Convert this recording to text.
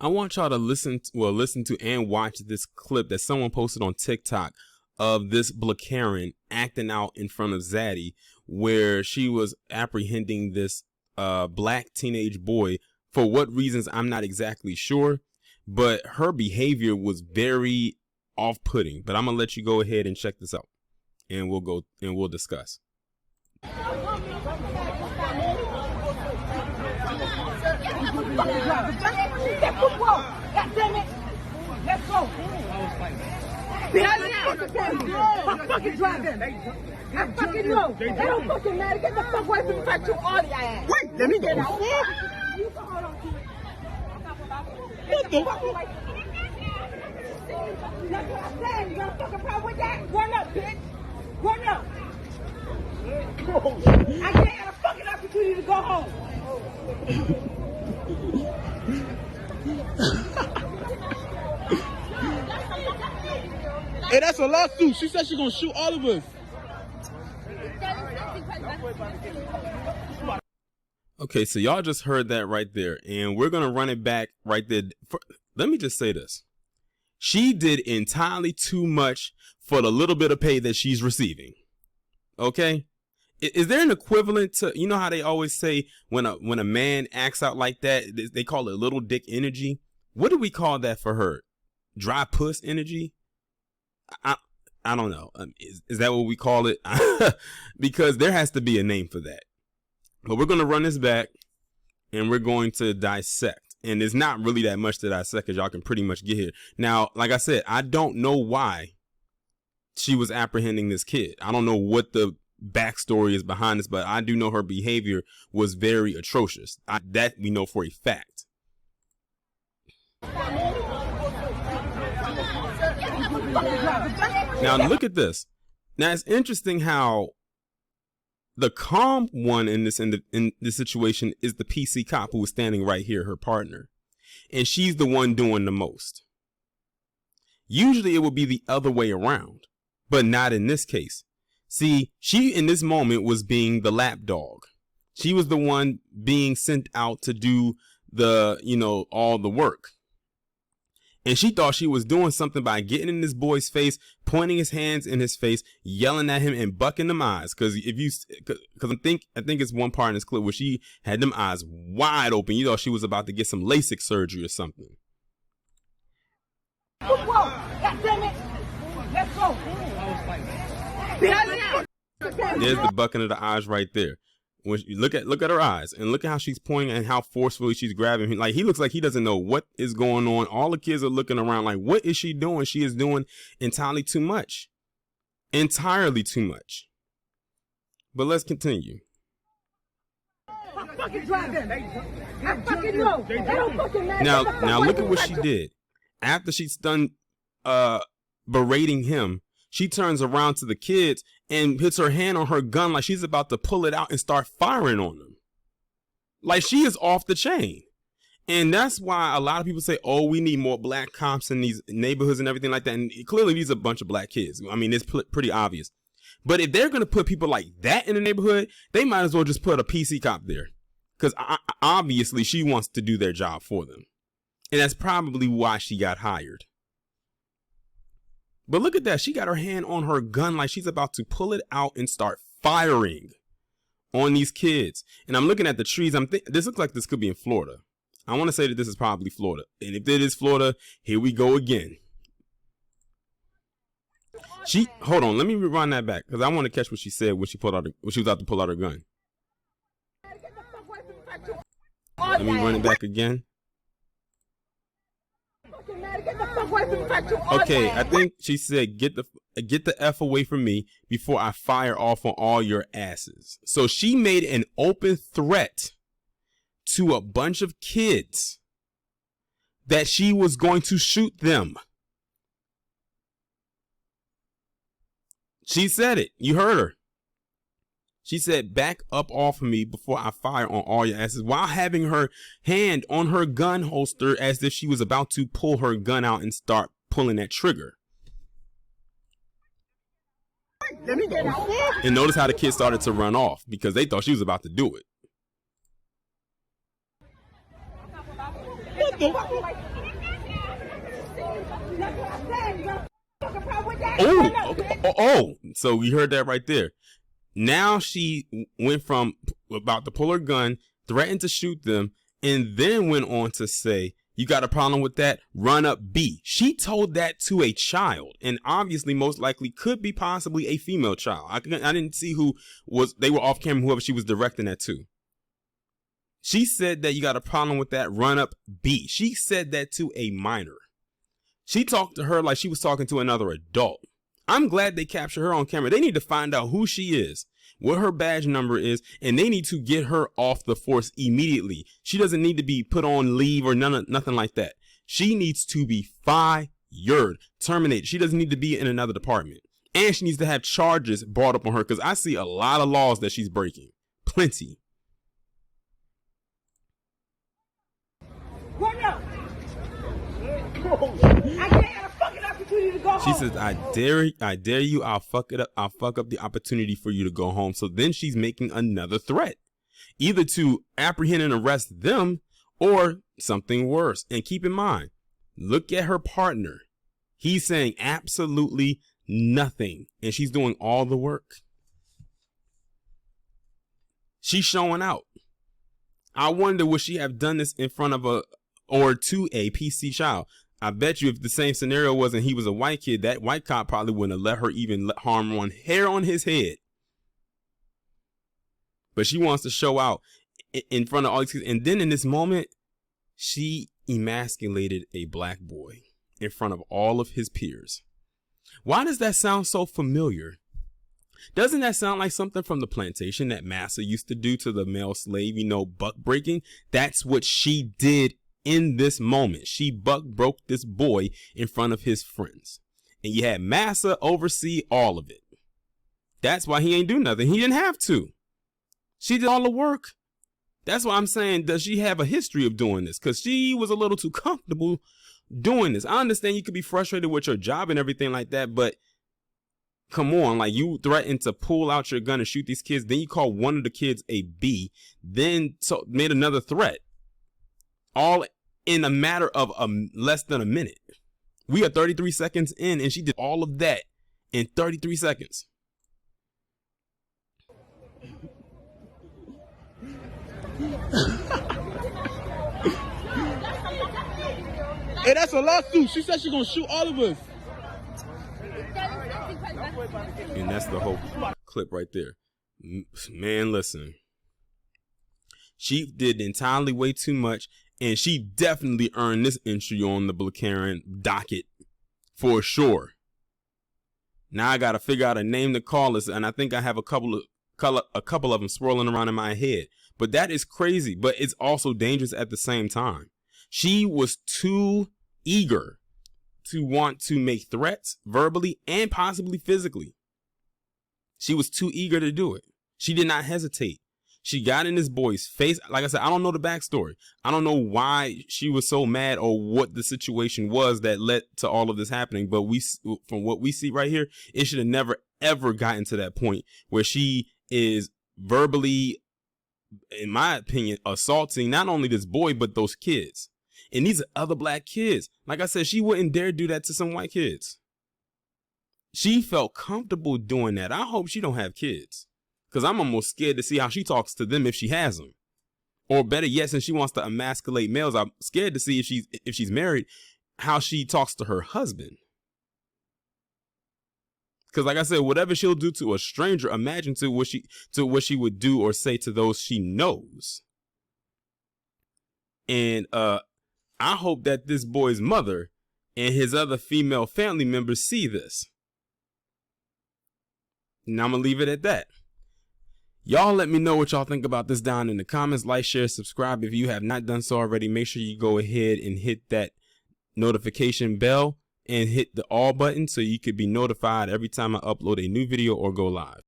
I want y'all to listen to and watch this clip that someone posted on TikTok of this Black Karen acting out in front of Zaddy, where she was apprehending this black teenage boy. For what reasons, I'm not exactly sure, but her behavior was very off-putting. But I'm gonna let you go ahead and check this out, and we'll discuss. God damn it! Let's go! I fucking drive them! I fucking know! They don't fucking matter! Get the fuck away from me if I shoot all of your ass! Wait, let me get out! You can hold on to it. What the fuck? That's what I'm saying! You got a fucking problem with that? Run up, bitch! Run up! I gave you a fucking opportunity to go home! Hey, that's a lawsuit. She said she's gonna shoot all of us. Okay, so y'all just heard that right there, and we're gonna run it back right there. Let me just say this. She did entirely too much for the little bit of pay that she's receiving. Okay? Is there an equivalent to, you know how they always say when a man acts out like that, they call it little dick energy? What do we call that for her? Dry puss energy? I don't know. Is that what we call it? Because there has to be a name for that. But we're going to run this back and we're going to dissect. And it's not really that much to dissect, because y'all can pretty much get here. Now, like I said, I don't know why she was apprehending this kid. I don't know what the backstory is behind this, but I do know her behavior was very atrocious. That we know for a fact. Now look at this. Now it's interesting how the calm one in this situation is the PC cop who was standing right here, her partner, and she's the one doing the most. Usually it would be the other way around, but not in this case. See, she in this moment was being the lapdog. She was the one being sent out to do the, all the work. And she thought she was doing something by getting in this boy's face, pointing his hands in his face, yelling at him and bucking them eyes. Because I think it's one part in this clip where she had them eyes wide open. You thought she was about to get some LASIK surgery or something. Whoa! God damn it! Let's go! There's the bucking of the eyes right there. When you look at her eyes and look at how she's pointing and how forcefully she's grabbing him. Like, he looks like he doesn't know what is going on. All the kids are looking around like, what is she doing? She is doing entirely too much. Entirely too much. But let's continue. I fucking drive them. I fucking know. They don't fucking matter. Now look at what she did. After she's done berating him, she turns around to the kids and puts her hand on her gun like she's about to pull it out and start firing on them. Like, she is off the chain. And that's why a lot of people say, oh, we need more black cops in these neighborhoods and everything like that. And clearly these are a bunch of black kids. I mean, it's pretty obvious. But if they're going to put people like that in the neighborhood, they might as well just put a PC cop there. Because obviously she wants to do their job for them. And that's probably why she got hired. But look at that. She got her hand on her gun like she's about to pull it out and start firing on these kids. And I'm looking at the trees. This looks like this could be in Florida. I want to say that this is probably Florida. And if it is Florida, here we go again. Hold on. Let me run that back because I want to catch what she said when she was about to pull out her gun. Let me run it back again. Okay, I think she said, get the F away from me before I fire off on all your asses. So she made an open threat to a bunch of kids that she was going to shoot them. She said it. You heard her. She said, back up off of me before I fire on all your asses, while having her hand on her gun holster as if she was about to pull her gun out and start pulling that trigger. Let me get out. And notice how the kids started to run off because they thought she was about to do it. What the? Oh, so we heard that right there. Now she went from about to pull her gun, threatened to shoot them, and then went on to say, you got a problem with that? Run up B. She told that to a child, and obviously most likely could be possibly a female child. I didn't see who was, they were off camera, whoever she was directing that to. She said that you got a problem with that? Run up B. She said that to a minor. She talked to her like she was talking to another adult. I'm glad they captured her on camera. They need to find out who she is, what her badge number is, and they need to get her off the force immediately. She doesn't need to be put on leave or nothing like that. She needs to be fired, terminated. She doesn't need to be in another department. And she needs to have charges brought up on her, because I see a lot of laws that she's breaking. Plenty. Run up. I can't have a fucking opportunity to go home. She says, I dare you, I'll fuck it up. I'll fuck up the opportunity for you to go home. So then she's making another threat, either to apprehend and arrest them or something worse. And keep in mind, look at her partner. He's saying absolutely nothing, and she's doing all the work. She's showing out. I wonder, would she have done this in front of or to a PC child? I bet you if the same scenario was and he was a white kid, that white cop probably wouldn't have let her even harm one hair on his head. But she wants to show out in front of all these kids. And then in this moment, she emasculated a black boy in front of all of his peers. Why does that sound so familiar? Doesn't that sound like something from the plantation that Massa used to do to the male slave, buck breaking? That's what she did in this moment. She buck broke this boy in front of his friends. And you had Massa oversee all of it. That's why he ain't do nothing. He didn't have to. She did all the work. That's why I'm saying, does she have a history of doing this? Because she was a little too comfortable doing this. I understand you could be frustrated with your job and everything like that, but come on, like, you threatened to pull out your gun and shoot these kids. Then you call one of the kids a B, then made another threat. All in a matter of less than a minute. We are 33 seconds in, and she did all of that in 33 seconds. Hey, that's a lawsuit. She said she's gonna shoot all of us. And that's the whole clip right there. Man, listen. She did entirely way too much, and she definitely earned this entry on the Blacarian docket for sure. Now I got to figure out a name to call this, and I think I have a couple of them swirling around in my head. But that is crazy, but it's also dangerous at the same time. She was too eager to want to make threats verbally and possibly physically. She was too eager to do it. She did not hesitate. She got in this boy's face. Like I said, I don't know the backstory. I don't know why she was so mad or what the situation was that led to all of this happening. But from what we see right here, it should have never, ever gotten to that point where she is verbally, in my opinion, assaulting not only this boy, but those kids. And these are other black kids. Like I said, she wouldn't dare do that to some white kids. She felt comfortable doing that. I hope she don't have kids, because I'm almost scared to see how she talks to them if she has them. Or better yet, since she wants to emasculate males, I'm scared to see if she's married, how she talks to her husband. Because like I said, whatever she'll do to a stranger, imagine to what she would do or say to those she knows. And I hope that this boy's mother and his other female family members see this. And I'm going to leave it at that. Y'all let me know what y'all think about this down in the comments. Like, share, subscribe. If you have not done so already, make sure you go ahead and hit that notification bell and hit the all button so you could be notified every time I upload a new video or go live.